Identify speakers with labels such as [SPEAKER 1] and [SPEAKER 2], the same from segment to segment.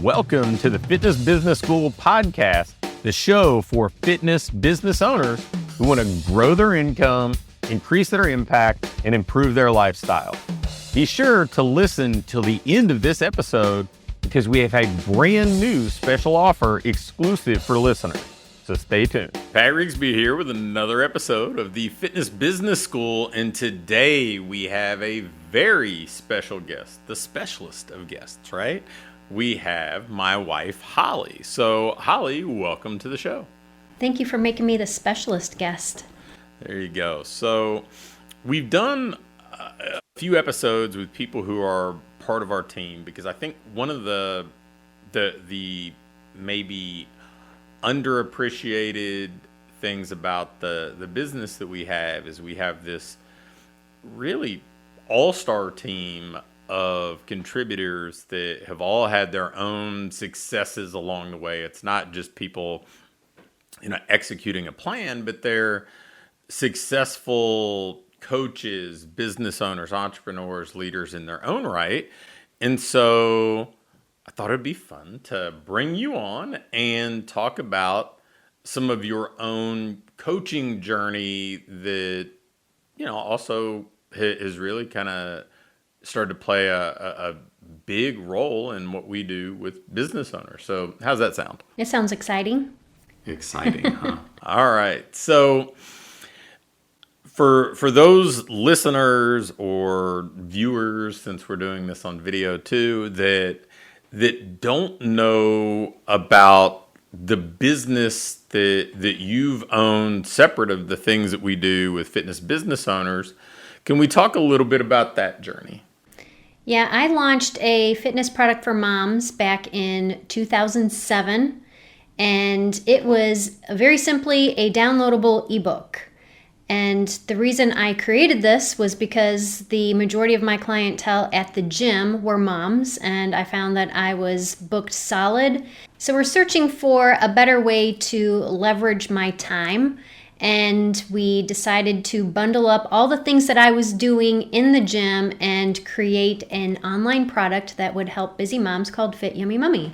[SPEAKER 1] Welcome to the Fitness Business School podcast, the show for fitness business owners who want to grow their income, increase their impact, and improve their lifestyle. Be sure to listen till the end of this episode because we have a brand new special offer exclusive for listeners. So stay tuned. Pat Rigsby here with another episode of the Fitness Business School, and today we have a very special guest, the specialist of guests, right? We have my wife, Holly. So, Holly, welcome to the show.
[SPEAKER 2] Thank you for making me the specialist guest.
[SPEAKER 1] There you go. So, we've done a few episodes with people who are part of our team because I think one of the maybe underappreciated things about the business that we have is we have this really all-star team of contributors that have all had their own successes along the way. It's not just people, executing a plan, but they're successful coaches, business owners, entrepreneurs, leaders in their own right. And so I thought it'd be fun to bring you on and talk about some of your own coaching journey that, also has really kind of started to play a big role in what we do with business owners. So how's that sound?
[SPEAKER 2] It sounds exciting.
[SPEAKER 1] Exciting, huh? All right. So for those listeners or viewers, since we're doing this on video too, that don't know about the business that you've owned separate of the things that we do with fitness business owners, can we talk a little bit about that journey?
[SPEAKER 2] Yeah, I launched a fitness product for moms back in 2007, and it was very simply a downloadable ebook. And the reason I created this was because the majority of my clientele at the gym were moms, and I found that I was booked solid. So we're searching for a better way to leverage my time, and we decided to bundle up all the things that I was doing in the gym and create an online product that would help busy moms called Fit Yummy Mummy.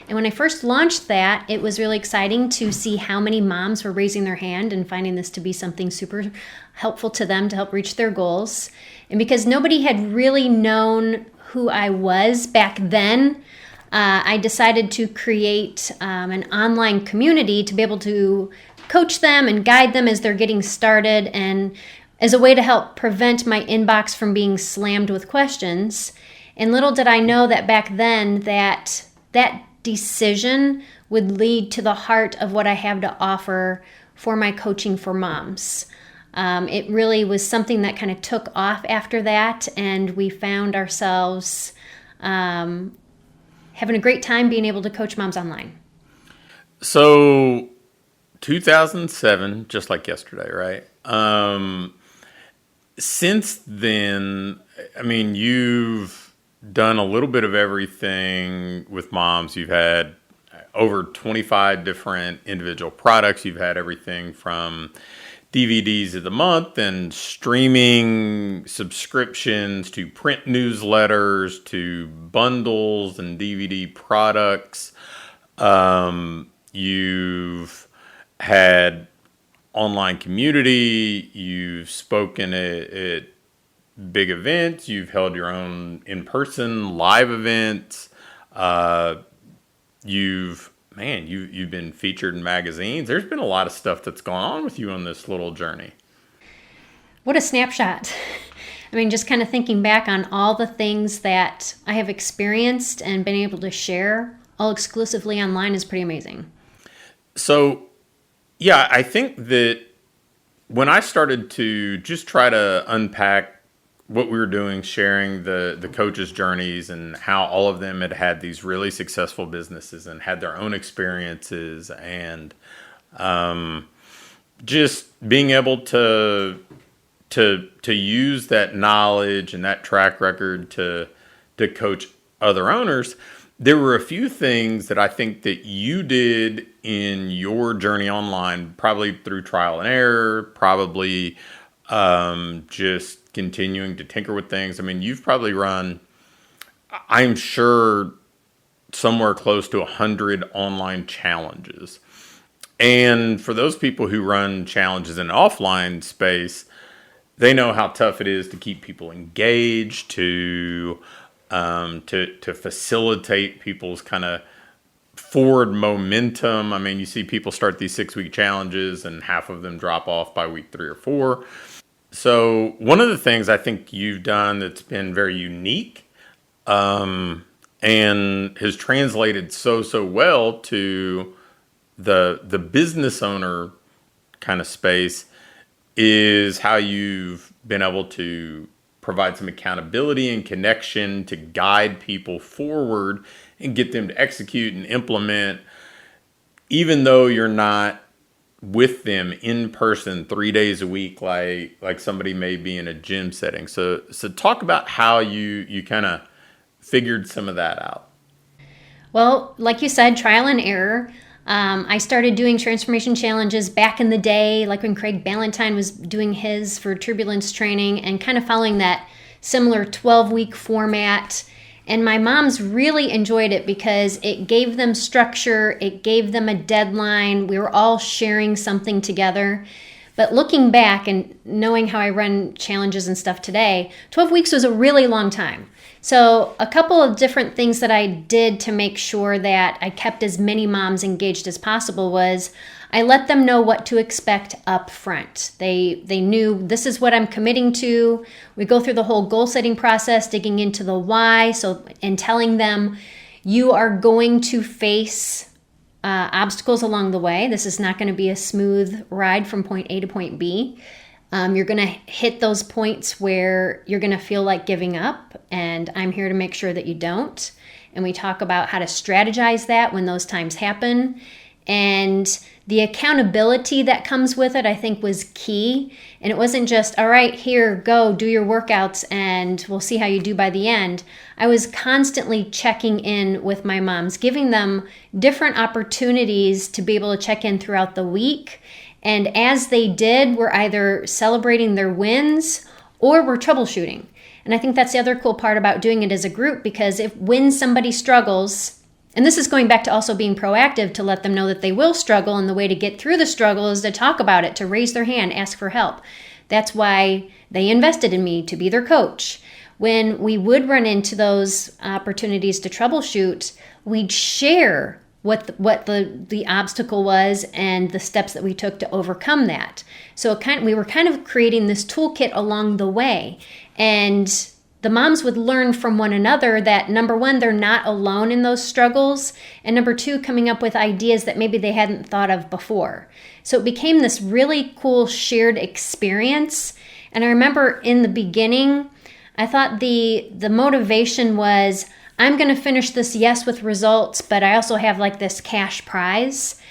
[SPEAKER 2] And when I first launched that, it was really exciting to see how many moms were raising their hand and finding this to be something super helpful to them to help reach their goals. And because nobody had really known who I was back then, I decided to create an online community to be able to coach them and guide them as they're getting started, and as a way to help prevent my inbox from being slammed with questions. And little did I know that back then that decision would lead to the heart of what I have to offer for my coaching for moms. It really was something that kind of took off after that, and we found ourselves having a great time being able to coach moms online.
[SPEAKER 1] So 2007, just like yesterday, right? Since then, you've done a little bit of everything with moms. You've had over 25 different individual products. You've had everything from DVDs of the month and streaming subscriptions to print newsletters to bundles and DVD products. You've had online community, you've spoken at big events, you've held your own in-person live events, you've been featured in magazines. There's been a lot of stuff that's gone on with you on this little journey.
[SPEAKER 2] What a snapshot. Just kind of thinking back on all the things that I have experienced and been able to share all exclusively online is pretty amazing. So,
[SPEAKER 1] yeah, I think that when I started to just try to unpack what we were doing, sharing the coaches' journeys and how all of them had these really successful businesses and had their own experiences, and just being able to use that knowledge and that track record to coach other owners, there were a few things that I think that you did in your journey online, probably through trial and error, probably just continuing to tinker with things. You've probably run, I'm sure, somewhere close to 100 online challenges. And for those people who run challenges in an offline space, they know how tough it is to keep people engaged, to facilitate people's kind of forward momentum. I mean, you see people start these 6-week challenges and half of them drop off by week 3 or 4. So one of the things I think you've done that's been very unique and has translated so well to the business owner kind of space is how you've been able to provide some accountability and connection to guide people forward and get them to execute and implement, even though you're not with them in person 3 days a week, like somebody may be in a gym setting. So talk about how you kind of figured some of that out.
[SPEAKER 2] Well, like you said, trial and error. I started doing transformation challenges back in the day, like when Craig Ballantyne was doing his for turbulence training, and kind of following that similar 12-week format. And my moms really enjoyed it because it gave them structure, it gave them a deadline. We were all sharing something together. But looking back and knowing how I run challenges and stuff today, 12 weeks was a really long time. So a couple of different things that I did to make sure that I kept as many moms engaged as possible was I let them know what to expect up front. They knew this is what I'm committing to. We go through the whole goal setting process, digging into the why, and telling them you are going to face obstacles along the way. This is not going to be a smooth ride from point A to point B. You're going to hit those points where you're going to feel like giving up, and I'm here to make sure that you don't. And we talk about how to strategize that when those times happen. And the accountability that comes with it, I think, was key. And it wasn't just, all right, here, go, do your workouts, and we'll see how you do by the end. I was constantly checking in with my moms, giving them different opportunities to be able to check in throughout the week. And as they did, we're either celebrating their wins or we're troubleshooting. And I think that's the other cool part about doing it as a group, because when somebody struggles, and this is going back to also being proactive to let them know that they will struggle, and the way to get through the struggle is to talk about it, to raise their hand, ask for help. That's why they invested in me to be their coach. When we would run into those opportunities to troubleshoot, we'd share what the obstacle was and the steps that we took to overcome that. So we were kind of creating this toolkit along the way. And the moms would learn from one another that, number one, they're not alone in those struggles, and number two, coming up with ideas that maybe they hadn't thought of before. So it became this really cool shared experience. And I remember in the beginning, I thought the motivation was, I'm going to finish this, yes, with results, but I also have like this cash prize.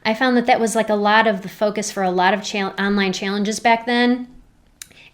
[SPEAKER 2] I found that was like a lot of the focus for a lot of online challenges back then.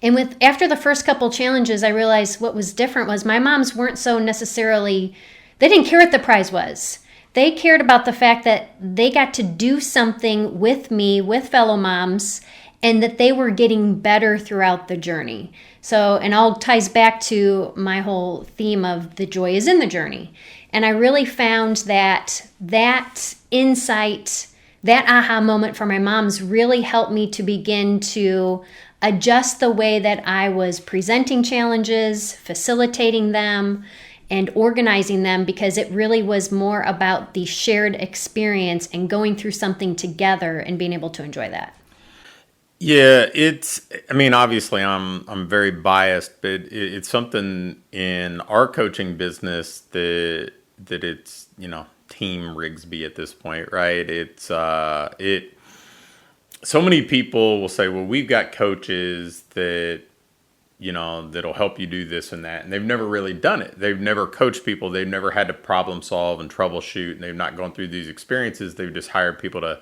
[SPEAKER 2] And after the first couple challenges, I realized what was different was my moms weren't so necessarily, they didn't care what the prize was. They cared about the fact that they got to do something with me, with fellow moms, and that they were getting better throughout the journey. So, and all ties back to my whole theme of the joy is in the journey. And I really found that insight, that aha moment for my moms really helped me to begin to adjust the way that I was presenting challenges, facilitating them, and organizing them, because it really was more about the shared experience and going through something together and being able to enjoy that.
[SPEAKER 1] Yeah, obviously I'm very biased, but it's something in our coaching business that it's, Team Rigsby at this point, right? It's so many people will say, well, we've got coaches that, that'll help you do this and that. And they've never really done it. They've never coached people. They've never had to problem solve and troubleshoot. And they've not gone through these experiences. They've just hired people to,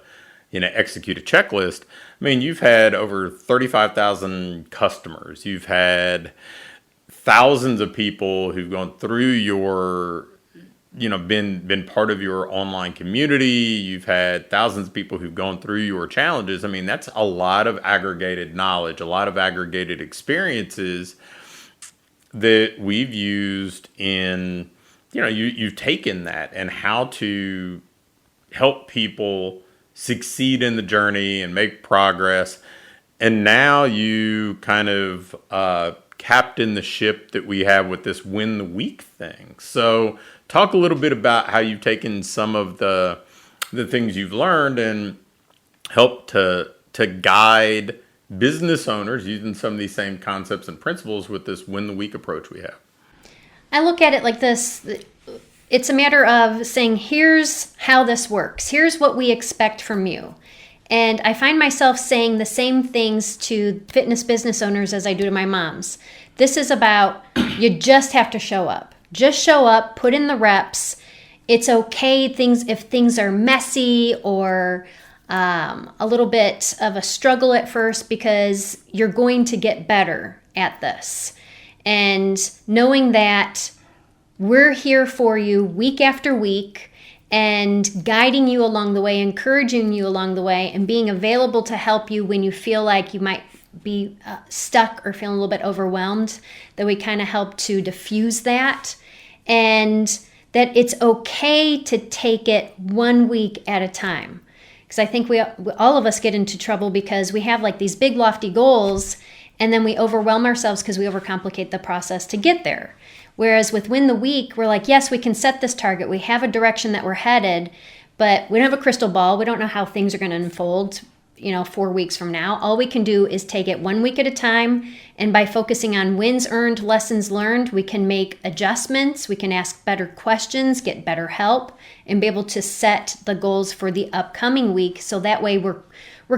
[SPEAKER 1] execute a checklist. I mean, you've had over 35,000 customers. You've had thousands of people who've gone through your, been part of your online community. You've had thousands of people who've gone through your challenges. I mean, that's a lot of aggregated knowledge, a lot of aggregated experiences that we've used in you've taken that and how to help people succeed in the journey and make progress. And now you kind of captain the ship that we have with this win the week thing. So talk a little bit about how you've taken some of the things you've learned and helped to guide business owners using some of these same concepts and principles with this win the week approach we have.
[SPEAKER 2] I look at it like this. It's a matter of saying, here's how this works. Here's what we expect from you. And I find myself saying the same things to fitness business owners as I do to my moms. This is about, you just have to show up. Just show up, put in the reps. It's okay if things are messy or a little bit of a struggle at first, because you're going to get better at this. And knowing that we're here for you week after week and guiding you along the way, encouraging you along the way, and being available to help you when you feel like you might be stuck or feeling a little bit overwhelmed, that we kind of help to diffuse that. And that it's okay to take it 1 week at a time. Because I think all of us get into trouble because we have like these big lofty goals, and then we overwhelm ourselves because we overcomplicate the process to get there. Whereas with Win the Week, we're like, yes, we can set this target. We have a direction that we're headed, but we don't have a crystal ball. We don't know how things are going to unfold, 4 weeks from now. All we can do is take it 1 week at a time. And by focusing on wins earned, lessons learned, we can make adjustments. We can ask better questions, get better help, and be able to set the goals for the upcoming week. So that way we're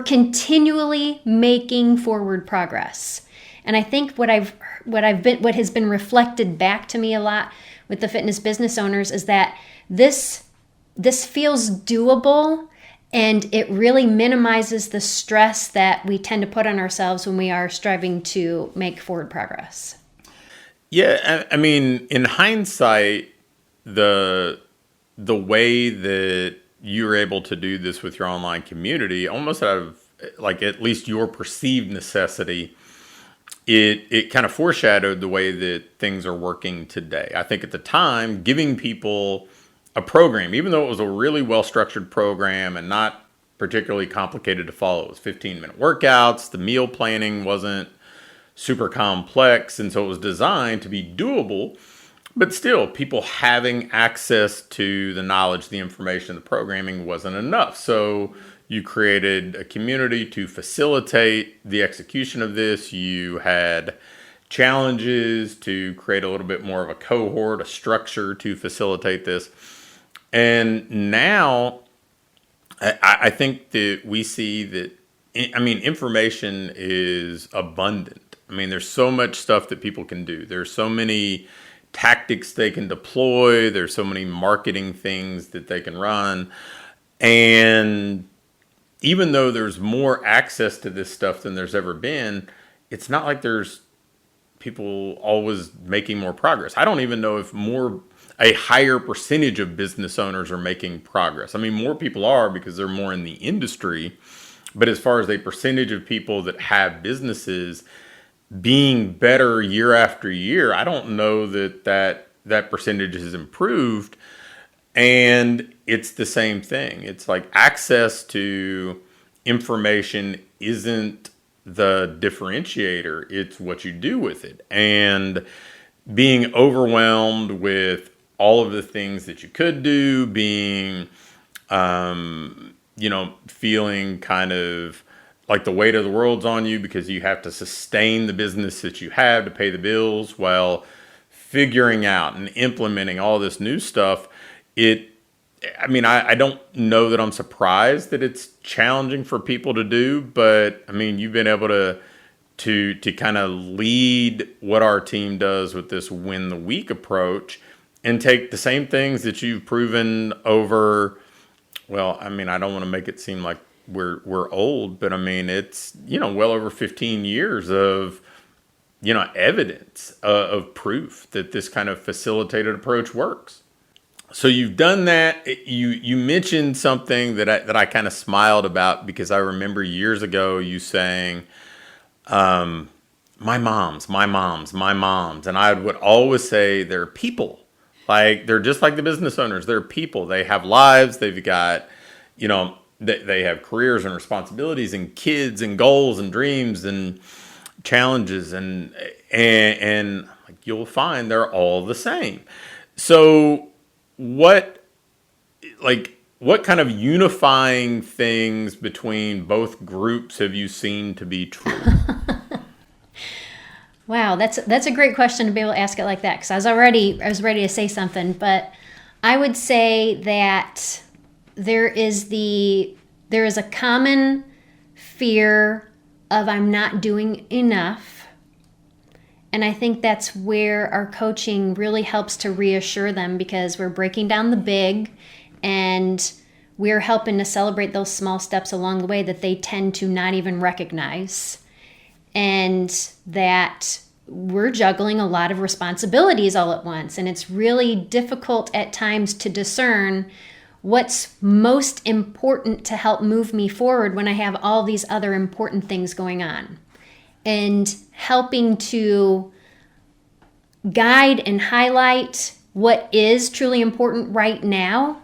[SPEAKER 2] continually making forward progress. And I think what has been reflected back to me a lot with the fitness business owners is that this feels doable, and it really minimizes the stress that we tend to put on ourselves when we are striving to make forward progress.
[SPEAKER 1] Yeah, I mean, in hindsight, the way that you're able to do this with your online community, almost out of like at least your perceived necessity, it kind of foreshadowed the way that things are working today. I think at the time, giving people a program, even though it was a really well-structured program and not particularly complicated to follow. It was 15-minute workouts. The meal planning wasn't super complex, and so it was designed to be doable. But still, people having access to the knowledge, the information, the programming wasn't enough. So you created a community to facilitate the execution of this. You had challenges to create a little bit more of a cohort, a structure to facilitate this. And now I think that we see that, information is abundant. There's so much stuff that people can do. There's so many tactics they can deploy. There's so many marketing things that they can run. And even though there's more access to this stuff than there's ever been, it's not like there's people always making more progress. I don't even know if a higher percentage of business owners are making progress. More people are because they're more in the industry. But as far as a percentage of people that have businesses being better year after year, I don't know that percentage has improved. And it's the same thing. It's like access to information isn't the differentiator. It's what you do with it. And being overwhelmed with all of the things that you could do, being, feeling kind of like the weight of the world's on you because you have to sustain the business that you have to pay the bills while figuring out and implementing all this new stuff. I don't know that I'm surprised that it's challenging for people to do, but you've been able to kind of lead what our team does with this win the week approach and take the same things that you've proven over. Well, I don't want to make it seem like we're old, but it's, well over 15 years of, evidence of proof that this kind of facilitated approach works. So you've done that. You mentioned something that I kind of smiled about because I remember years ago you saying, my moms. And I would always say they're people Like, they're just like the business owners. They're people. They have lives. They've got, they have careers and responsibilities and kids and goals and dreams and challenges. And like, you'll find they're all the same. So what kind of unifying things between both groups have you seen to be true?
[SPEAKER 2] Wow, that's a great question to be able to ask it like that, because I was ready to say something, but I would say that there is a common fear of I'm not doing enough. And I think that's where our coaching really helps to reassure them, because we're breaking down the big and we're helping to celebrate those small steps along the way that they tend to not even recognize. And that we're juggling a lot of responsibilities all at once. And it's really difficult at times to discern what's most important to help move me forward when I have all these other important things going on. And helping to guide and highlight what is truly important right now,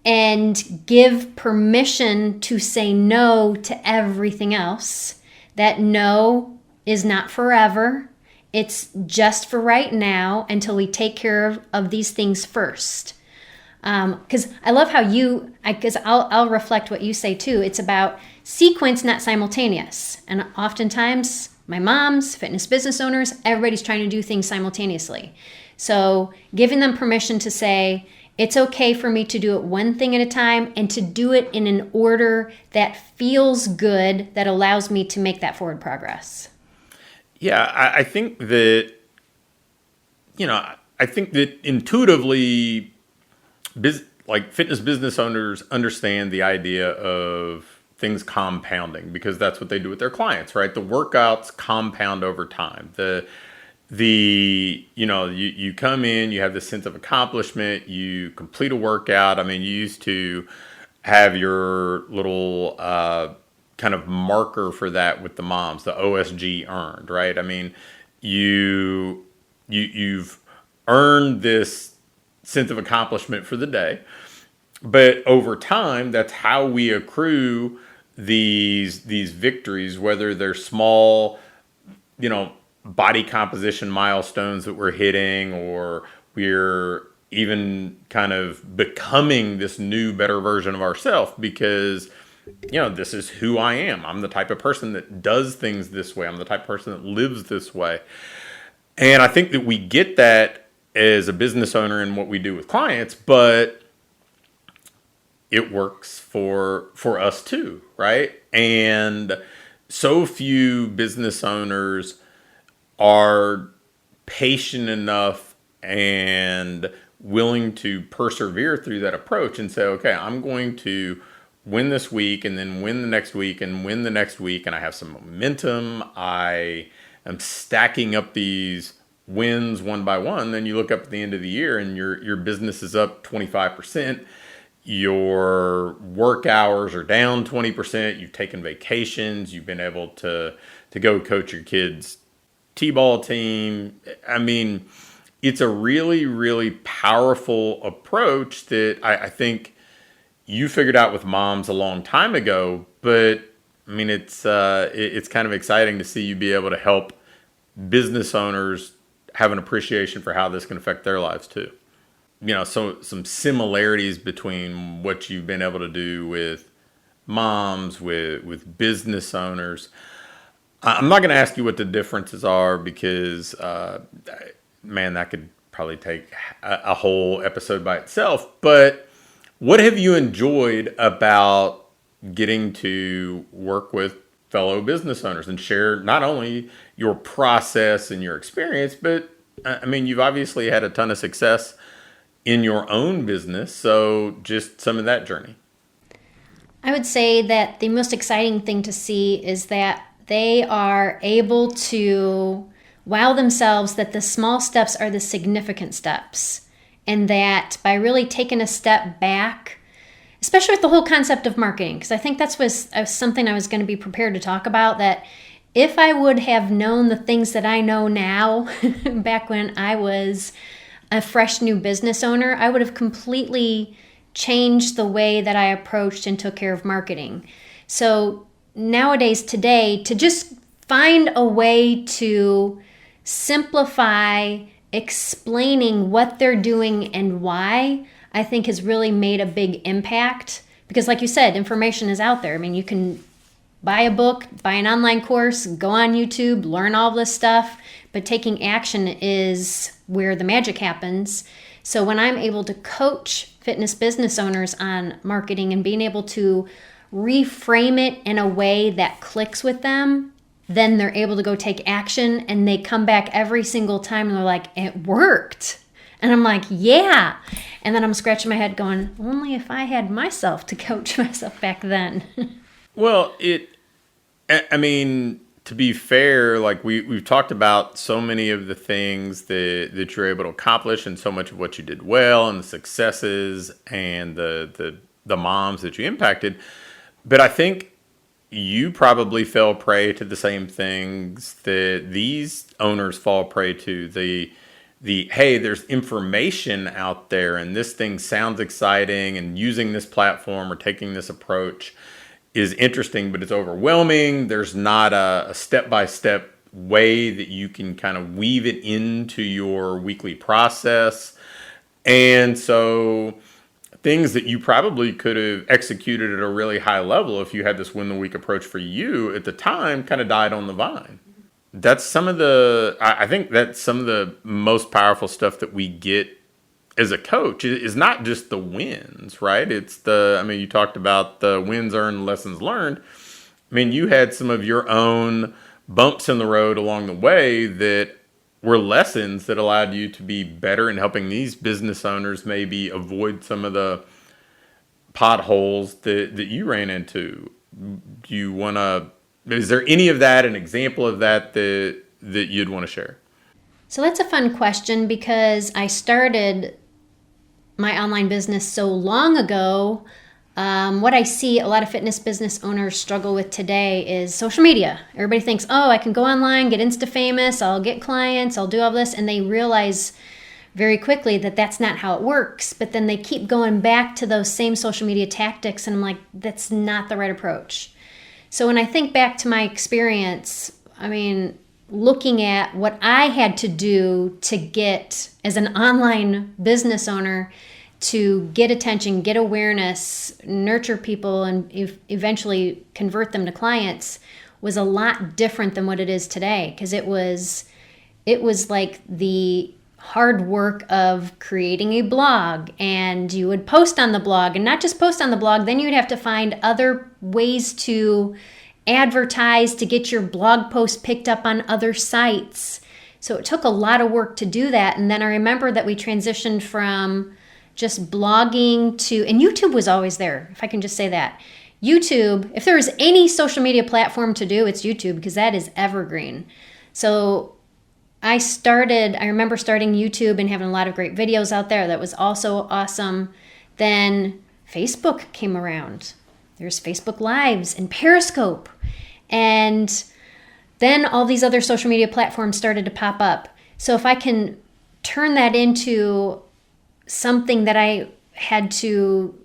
[SPEAKER 2] and give permission to say no to everything else. That no is not forever. It's just for right now until we take care of these things first. Because I love how I'll reflect what you say too. It's about sequence, not simultaneous. And oftentimes, my moms, fitness business owners, everybody's trying to do things simultaneously. So giving them permission to say, it's okay for me to do it one thing at a time, and to do it in an order that feels good, that allows me to make that forward progress.
[SPEAKER 1] Yeah, I think that, intuitively, fitness business owners understand the idea of things compounding, because that's what they do with their clients, right? The workouts compound over time. You come in, you have this sense of accomplishment, you complete a workout. I mean, you used to have your little kind of marker for that with the moms, the OSG earned, right? I mean, you've earned this sense of accomplishment for the day, but over time, that's how we accrue these victories, whether they're small, body composition milestones that we're hitting, or we're even kind of becoming this new, better version of ourselves, because, this is who I am. I'm the type of person that does things this way. I'm the type of person that lives this way. And I think that we get that as a business owner in what we do with clients, but it works for us too, right? And so few business owners are patient enough and willing to persevere through that approach and say, okay, I'm going to win this week, and then win the next week, and win the next week, and I have some momentum. I am stacking up these wins one by one. Then you look up at the end of the year and your business is up 25%. Your work hours are down 20%. You've taken vacations. You've been able to go coach your kids' T-ball team. I mean, it's a really, really powerful approach that I think you figured out with moms a long time ago. But I mean, it's kind of exciting to see you be able to help business owners have an appreciation for how this can affect their lives too. So some similarities between what you've been able to do with moms, with business owners. I'm not going to ask you what the differences are, because, that could probably take a whole episode by itself. But what have you enjoyed about getting to work with fellow business owners and share not only your process and your experience, but you've obviously had a ton of success in your own business. So just some of that journey.
[SPEAKER 2] I would say that the most exciting thing to see is that they are able to wow themselves that the small steps are the significant steps. And that by really taking a step back, especially with the whole concept of marketing, because I think that was something I was going to be prepared to talk about, that if I would have known the things that I know now back when I was a fresh new business owner, I would have completely changed the way that I approached and took care of marketing. So nowadays, today, to just find a way to simplify explaining what they're doing and why, I think has really made a big impact. Because like you said, information is out there. I mean, you can buy a book, buy an online course, go on YouTube, learn all this stuff, but taking action is where the magic happens. So when I'm able to coach fitness business owners on marketing and being able to reframe it in a way that clicks with them, then they're able to go take action, and they come back every single time and they're like, it worked. And I'm like, yeah. And then I'm scratching my head going, only if I had myself to coach myself back then.
[SPEAKER 1] Well, I mean, to be fair, like we've talked about so many of the things that you're able to accomplish and so much of what you did well and the successes and the moms that you impacted. But I think you probably fell prey to the same things that these owners fall prey to. The hey, there's information out there and this thing sounds exciting, and using this platform or taking this approach is interesting, but it's overwhelming. There's not a step-by-step way that you can kind of weave it into your weekly process. And so things that you probably could have executed at a really high level if you had this win-the-week approach for you at the time kind of died on the vine. I think that's some of the most powerful stuff that we get as a coach is not just the wins, right? It's you talked about the wins earned, lessons learned. I mean, you had some of your own bumps in the road along the way that were lessons that allowed you to be better in helping these business owners maybe avoid some of the potholes that you ran into. Is there any of that, an example of that you'd want to share?
[SPEAKER 2] So that's a fun question, because I started my online business so long ago. What I see a lot of fitness business owners struggle with today is social media. Everybody thinks, oh, I can go online, get Insta famous, I'll get clients, I'll do all this. And they realize very quickly that that's not how it works. But then they keep going back to those same social media tactics. And I'm like, that's not the right approach. So when I think back to my experience, I mean, looking at what I had to do to get, as an online business owner, to get attention, get awareness, nurture people, and eventually convert them to clients, was a lot different than what it is today. Because it was like the hard work of creating a blog, and you would post on the blog, and not just post on the blog, then you'd have to find other ways to advertise to get your blog post picked up on other sites. So it took a lot of work to do that. And then I remember that we transitioned from just blogging to, and YouTube was always there, if I can just say that. YouTube, if there was any social media platform to do, it's YouTube, because that is evergreen. So I remember starting YouTube and having a lot of great videos out there. That was also awesome. Then Facebook came around. There's Facebook Lives and Periscope. And then all these other social media platforms started to pop up. So if I can turn that into something that I had to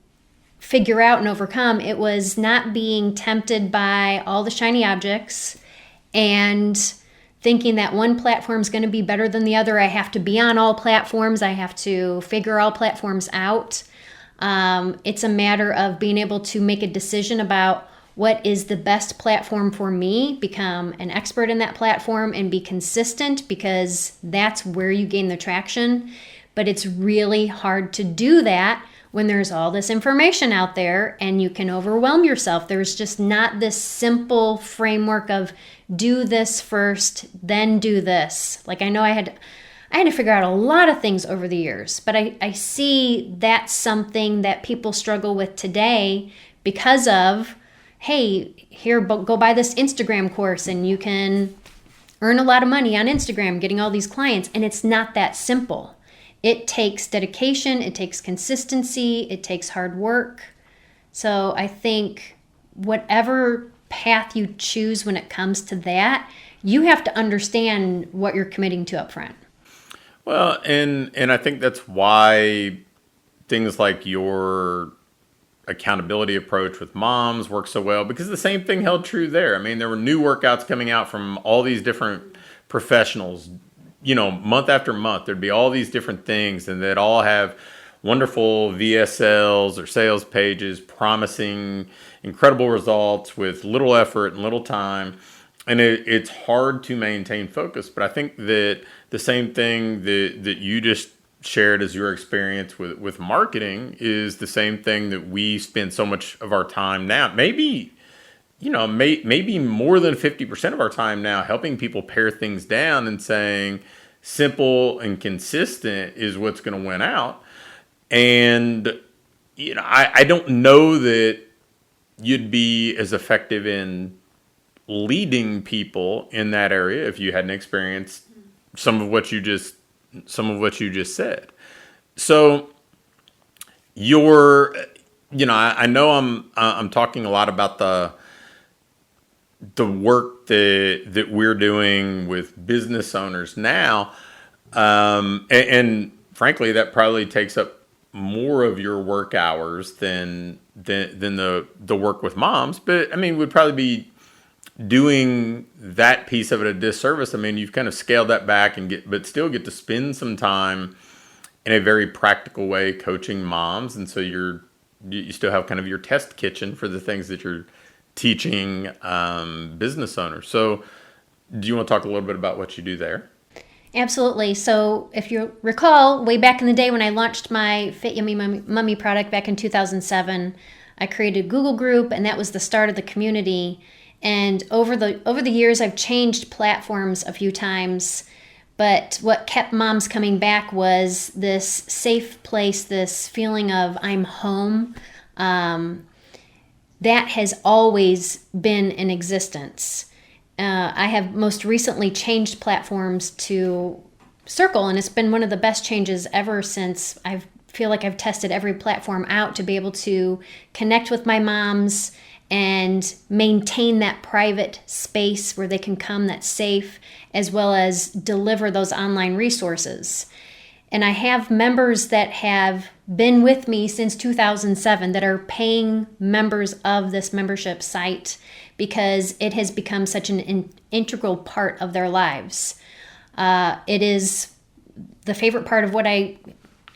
[SPEAKER 2] figure out and overcome, it was not being tempted by all the shiny objects and thinking that one platform is going to be better than the other. I have to be on all platforms. I have to figure all platforms out. It's a matter of being able to make a decision about what is the best platform for me, become an expert in that platform, and be consistent, because that's where you gain the traction. But it's really hard to do that when there's all this information out there and you can overwhelm yourself. There's just not this simple framework of do this first, then do this. Like, I know I had to figure out a lot of things over the years, but I see that's something that people struggle with today because of, hey, here, go buy this Instagram course and you can earn a lot of money on Instagram getting all these clients. And it's not that simple. It takes dedication, it takes consistency, it takes hard work. So I think whatever path you choose when it comes to that, you have to understand what you're committing to up front.
[SPEAKER 1] Well, and I think that's why things like your accountability approach with moms work so well, because the same thing held true there. I mean, there were new workouts coming out from all these different professionals, month after month. There'd be all these different things, and they'd all have wonderful VSLs or sales pages promising incredible results with little effort and little time. And it's hard to maintain focus. But I think that the same thing that you just shared as your experience with marketing is the same thing that we spend so much of our time now. Maybe, maybe more than 50% of our time now helping people pare things down and saying simple and consistent is what's going to win out. And, I don't know that you'd be as effective in leading people in that area if you hadn't experienced some of what you just said. So I know I'm talking a lot about the work that we're doing with business owners now, and frankly, that probably takes up more of your work hours than the work with moms. But I mean, we'd probably be doing that piece of it a disservice. I mean, you've kind of scaled that back but still get to spend some time in a very practical way coaching moms, and so you still have kind of your test kitchen for the things that you're teaching business owners. So, do you want to talk a little bit about what you do there?
[SPEAKER 2] Absolutely. So if you recall, way back in the day when I launched my Fit Yummy Mummy product back in 2007, I created a Google group, and that was the start of the community. And over the years, I've changed platforms a few times. But what kept moms coming back was this safe place, this feeling of I'm home. That has always been in existence. I have most recently changed platforms to Circle, and it's been one of the best changes ever since I feel like I've tested every platform out to be able to connect with my moms and maintain that private space where they can come that's safe, as well as deliver those online resources. And I have members that have been with me since 2007 that are paying members of this membership site because it has become such an integral part of their lives. It is the favorite part of what I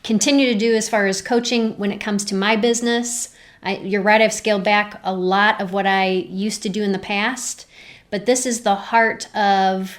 [SPEAKER 2] continue to do as far as coaching when it comes to my business. You're right, I've scaled back a lot of what I used to do in the past, but this is the heart of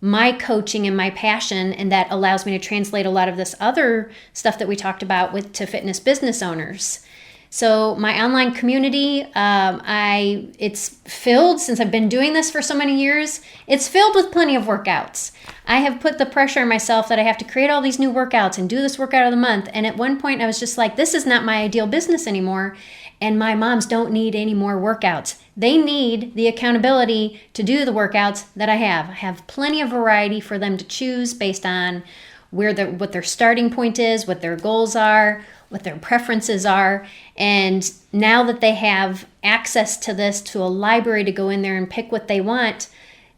[SPEAKER 2] my coaching and my passion, and that allows me to translate a lot of this other stuff that we talked about to fitness business owners. So my online community, it's filled, since I've been doing this for so many years, it's filled with plenty of workouts. I have put the pressure on myself that I have to create all these new workouts and do this workout of the month. And at one point I was just like, this is not my ideal business anymore. And my moms don't need any more workouts. They need the accountability to do the workouts that I have. I have plenty of variety for them to choose based on what their starting point is, what their goals are, what their preferences are. And now that they have access to this, to a library to go in there and pick what they want,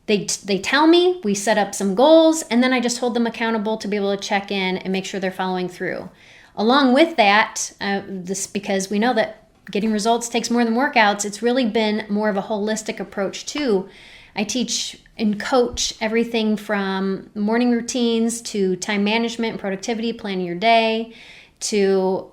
[SPEAKER 2] they tell me, we set up some goals, and then I just hold them accountable to be able to check in and make sure they're following through. Along with that, because we know that getting results takes more than workouts, it's really been more of a holistic approach too. I teach and coach everything from morning routines to time management and productivity, planning your day, to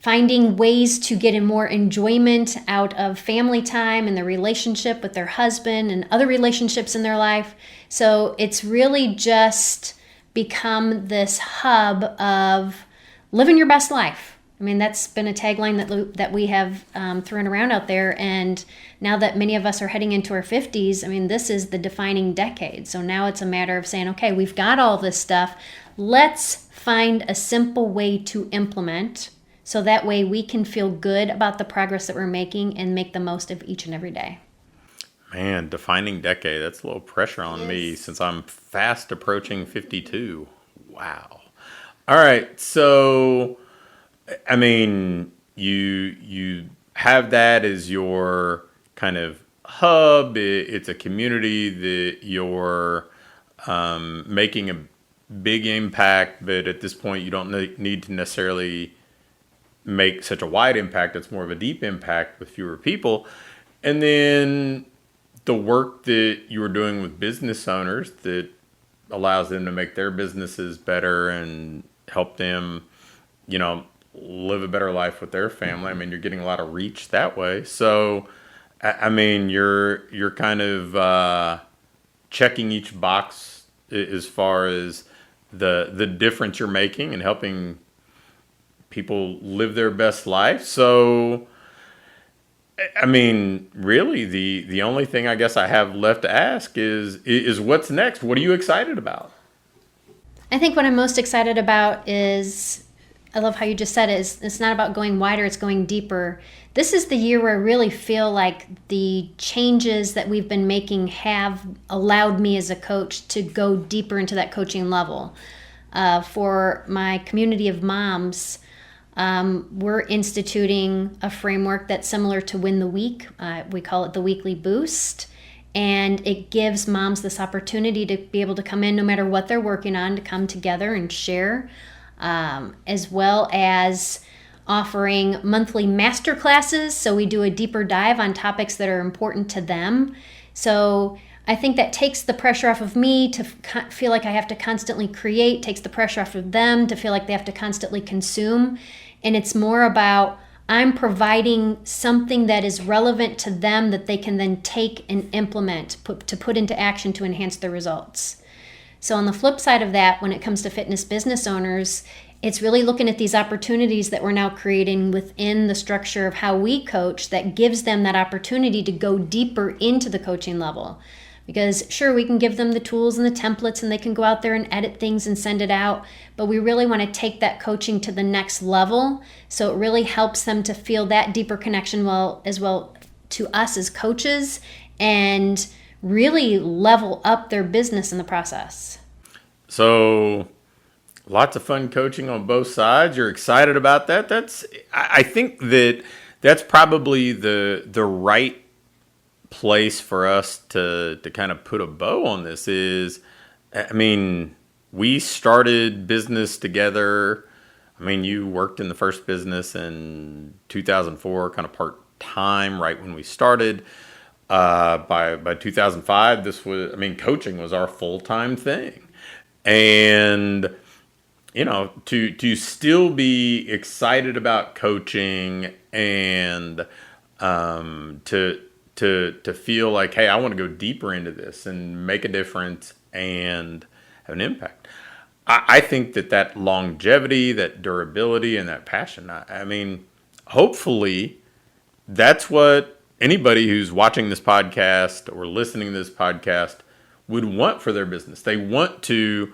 [SPEAKER 2] finding ways to get in more enjoyment out of family time and their relationship with their husband and other relationships in their life. So it's really just become this hub of living your best life. I mean, that's been a tagline that we have thrown around out there. And now that many of us are heading into our 50s, I mean, this is the defining decade. So now it's a matter of saying, okay, we've got all this stuff. Let's find a simple way to implement, so that way we can feel good about the progress that we're making and make the most of each and every day.
[SPEAKER 1] Man, defining decade, that's a little pressure on me since I'm fast approaching 52. Wow. All right, so I mean, you have that as your kind of hub. It's a community that you're making big impact, but at this point you don't need to necessarily make such a wide impact. It's more of a deep impact with fewer people. And then the work that you were doing with business owners that allows them to make their businesses better and help them, live a better life with their family. I mean, you're getting a lot of reach that way. So, I mean, you're kind of checking each box as far as the difference you're making and helping people live their best life. So, I mean, really, the only thing I guess I have left to ask is what's next? What are you excited about?
[SPEAKER 2] I think what I'm most excited about is, I love how you just said it, it's not about going wider, it's going deeper. This is the year where I really feel like the changes that we've been making have allowed me as a coach to go deeper into that coaching level. For my community of moms, we're instituting a framework that's similar to Win the Week. We call it the Weekly Boost. And it gives moms this opportunity to be able to come in no matter what they're working on, to come together and share, as well as offering monthly master classes. So we do a deeper dive on topics that are important to them. So I think that takes the pressure off of me to feel like I have to constantly create, takes the pressure off of them to feel like they have to constantly consume. And it's more about, I'm providing something that is relevant to them that they can then take and implement, put into action to enhance their results. So on the flip side of that, when it comes to fitness business owners, it's really looking at these opportunities that we're now creating within the structure of how we coach that gives them that opportunity to go deeper into the coaching level. Because sure, we can give them the tools and the templates and they can go out there and edit things and send it out, but we really want to take that coaching to the next level. So it really helps them to feel that deeper connection as well to us as coaches, and really level up their business in the process.
[SPEAKER 1] So lots of fun coaching on both sides. You're excited about that. I think that's probably the right place for us to kind of put a bow on this. Is, I mean, we started business together. I mean, you worked in the first business in 2004, kind of part-time right when we started. By 2005, coaching was our full-time thing. And, to still be excited about coaching and to feel like, hey, I want to go deeper into this and make a difference and have an impact. I think that longevity, that durability, and that passion, I mean, hopefully that's what anybody who's watching this podcast or listening to this podcast would want for their business. They want to,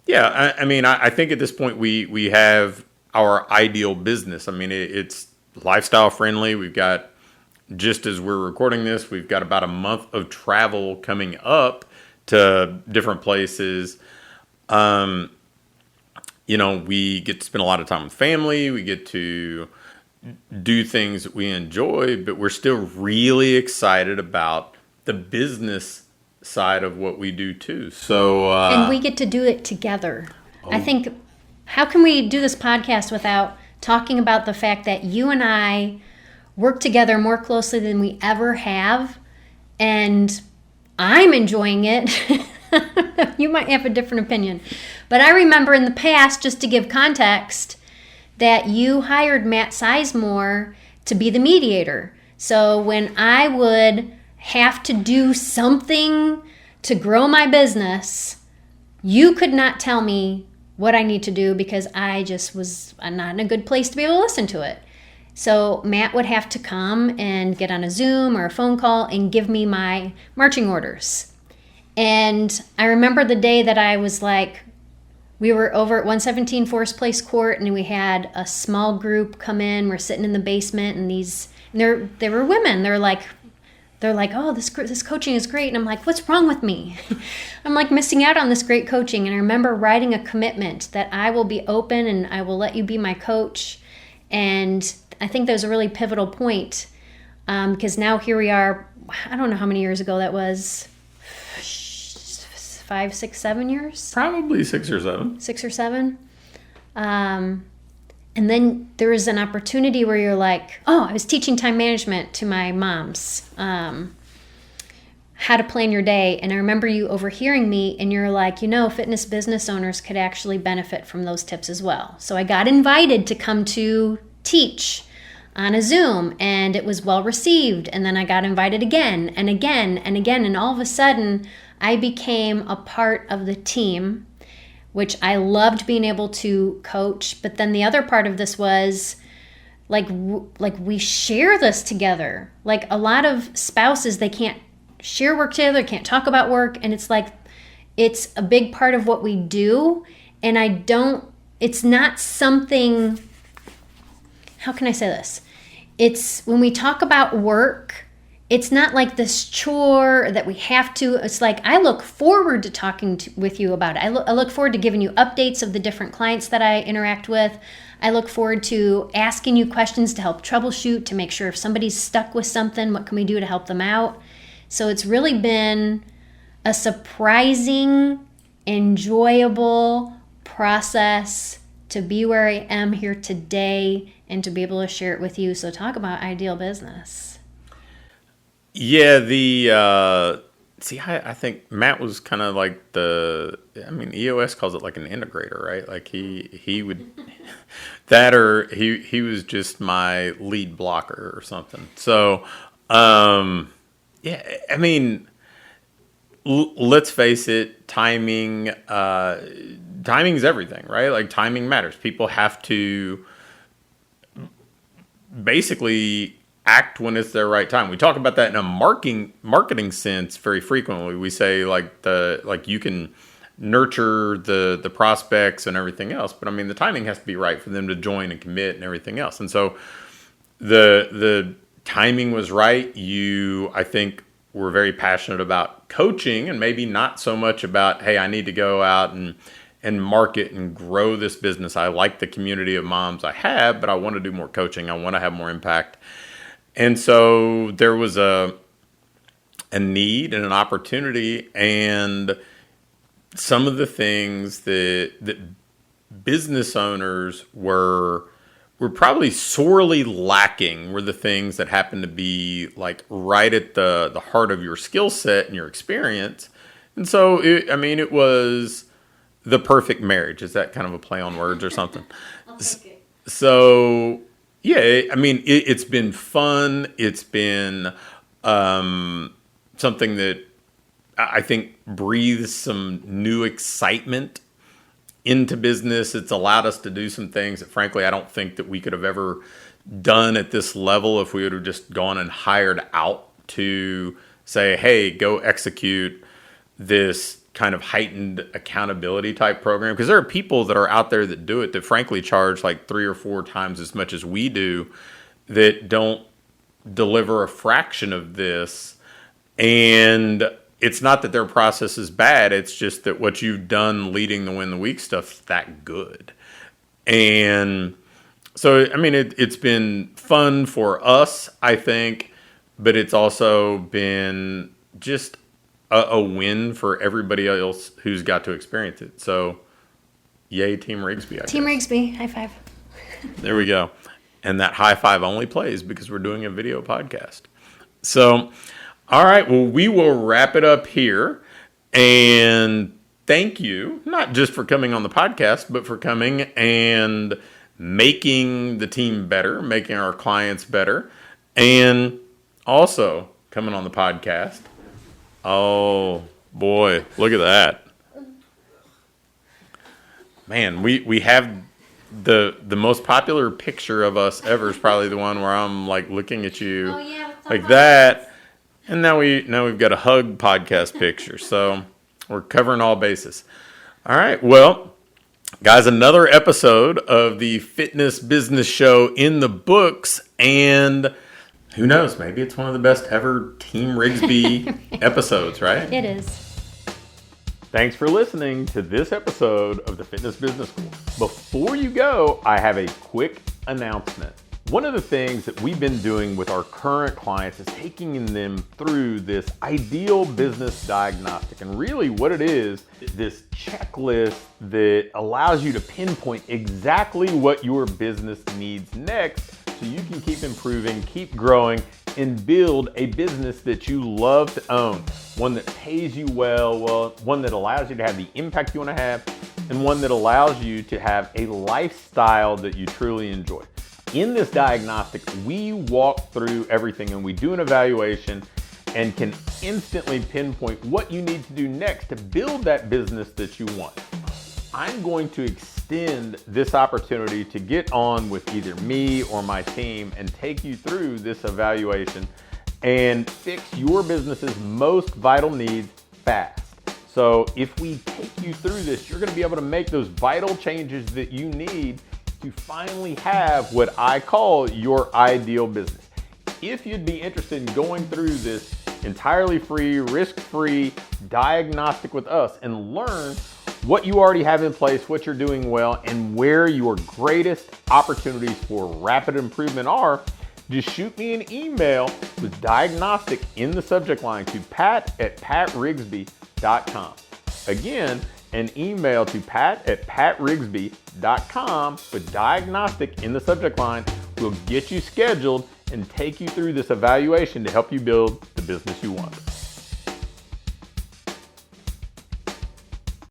[SPEAKER 1] I think at this point we have our ideal business. I mean, it's lifestyle friendly. We've got, just as we're recording this, we've got about a month of travel coming up to different places. We get to spend a lot of time with family. We get to do things that we enjoy, but we're still really excited about the business side of what we do too. So,
[SPEAKER 2] and we get to do it together. I think, how can we do this podcast without talking about the fact that you and I work together more closely than we ever have, and I'm enjoying it. You might have a different opinion, but I remember in the past, just to give context, that you hired Matt Sizemore to be the mediator. So when I would have to do something to grow my business, you could not tell me what I need to do because I just was not in a good place to be able to listen to it. So Matt would have to come and get on a Zoom or a phone call and give me my marching orders. And I remember the day that I was like, we were over at 117 Forest Place Court, and we had a small group come in. We're sitting in the basement, and they were women. They're like, oh, this coaching is great. And I'm like, what's wrong with me? I'm like missing out on this great coaching. And I remember writing a commitment that I will be open and I will let you be my coach. And I think that was a really pivotal point, because now here we are. I don't know how many years ago that was. 5, 6, 7 years.
[SPEAKER 1] Probably 6 or 7.
[SPEAKER 2] 6 or 7. And then there was an opportunity where you're like, oh, I was teaching time management to my moms, how to plan your day. And I remember you overhearing me and you're like, fitness business owners could actually benefit from those tips as well. So I got invited to come to teach on a Zoom, and it was well received. And then I got invited again and again and again. And all of a sudden I became a part of the team, which I loved being able to coach. But then the other part of this was like we share this together. Like a lot of spouses, they can't share work together, can't talk about work. And it's like, it's a big part of what we do. And it's not something, how can I say this? It's when we talk about work, it's not like this chore that we have to. It's like, I look forward to talking with you about it. I look forward to giving you updates of the different clients that I interact with. I look forward to asking you questions to help troubleshoot, to make sure if somebody's stuck with something, what can we do to help them out? So it's really been a surprising, enjoyable process to be where I am here today and to be able to share it with you. So talk about ideal business.
[SPEAKER 1] Yeah, I think Matt was kind of like EOS calls it like an integrator, right? Like he would, that or he was just my lead blocker or something. So, let's face it, timing's everything, right? Like timing matters. People have to basically act when it's their right time. We talk about that in a marketing sense very frequently. We say you can nurture the prospects and everything else, but the timing has to be right for them to join and commit and everything else. And so the timing was right. I think, were very passionate about coaching and maybe not so much about, hey, I need to go out and market and grow this business. I like the community of moms I have, but I want to do more coaching. I want to have more impact. And so there was a need and an opportunity, and some of the things that business owners were probably sorely lacking were the things that happened to be like right at the heart of your skill set and your experience. And so, it was the perfect marriage. Is that kind of a play on words or something?
[SPEAKER 2] I'll take it.
[SPEAKER 1] So, yeah, it's been fun. It's been something that I think breathes some new excitement into business. It's allowed us to do some things that, frankly, I don't think that we could have ever done at this level if we would have just gone and hired out to say, hey, go execute this kind of heightened accountability type program. Because there are people that are out there that do it that, frankly, charge like 3 or 4 times as much as we do that don't deliver a fraction of this. And it's not that their process is bad. It's just that what you've done leading the Win the Week stuff's that good. And so, it's been fun for us, I think, but it's also been just a win for everybody else who's got to experience it. So, yay, Team Rigsby.
[SPEAKER 2] Team Rigsby, high five.
[SPEAKER 1] There we go. And that high five only plays because we're doing a video podcast. So, all right, well, we will wrap it up here. And thank you, not just for coming on the podcast, but for coming and making the team better, making our clients better, and also coming on the podcast. Oh, boy, look at that. Man, we have the most popular picture of us ever is probably the one where I'm like looking at you like that. And now we've got a hug podcast picture. So we're covering all bases. All right. Well, guys, another episode of the Fitness Business Show in the books. And who knows, maybe it's one of the best ever Team Rigsby episodes, right?
[SPEAKER 2] It is.
[SPEAKER 1] Thanks for listening to this episode of the Fitness Business School. Before you go, I have a quick announcement. One of the things that we've been doing with our current clients is taking them through this ideal business diagnostic. And really what it is this checklist that allows you to pinpoint exactly what your business needs next so you can keep improving, keep growing, and build a business that you love to own. One that pays you well, one that allows you to have the impact you want to have, and one that allows you to have a lifestyle that you truly enjoy. In this diagnostic, we walk through everything and we do an evaluation and can instantly pinpoint what you need to do next to build that business that you want. I'm going to extend this opportunity to get on with either me or my team and take you through this evaluation and fix your business's most vital needs fast. So if we take you through this, you're going to be able to make those vital changes that you need to finally have what I call your ideal business. If you'd be interested in going through this entirely free, risk-free diagnostic with us and learn what you already have in place, what you're doing well, and where your greatest opportunities for rapid improvement are, just shoot me an email with diagnostic in the subject line to pat@patrigsby.com. Again, an email to pat@patrigsby.com with diagnostic in the subject line will get you scheduled and take you through this evaluation to help you build the business you want.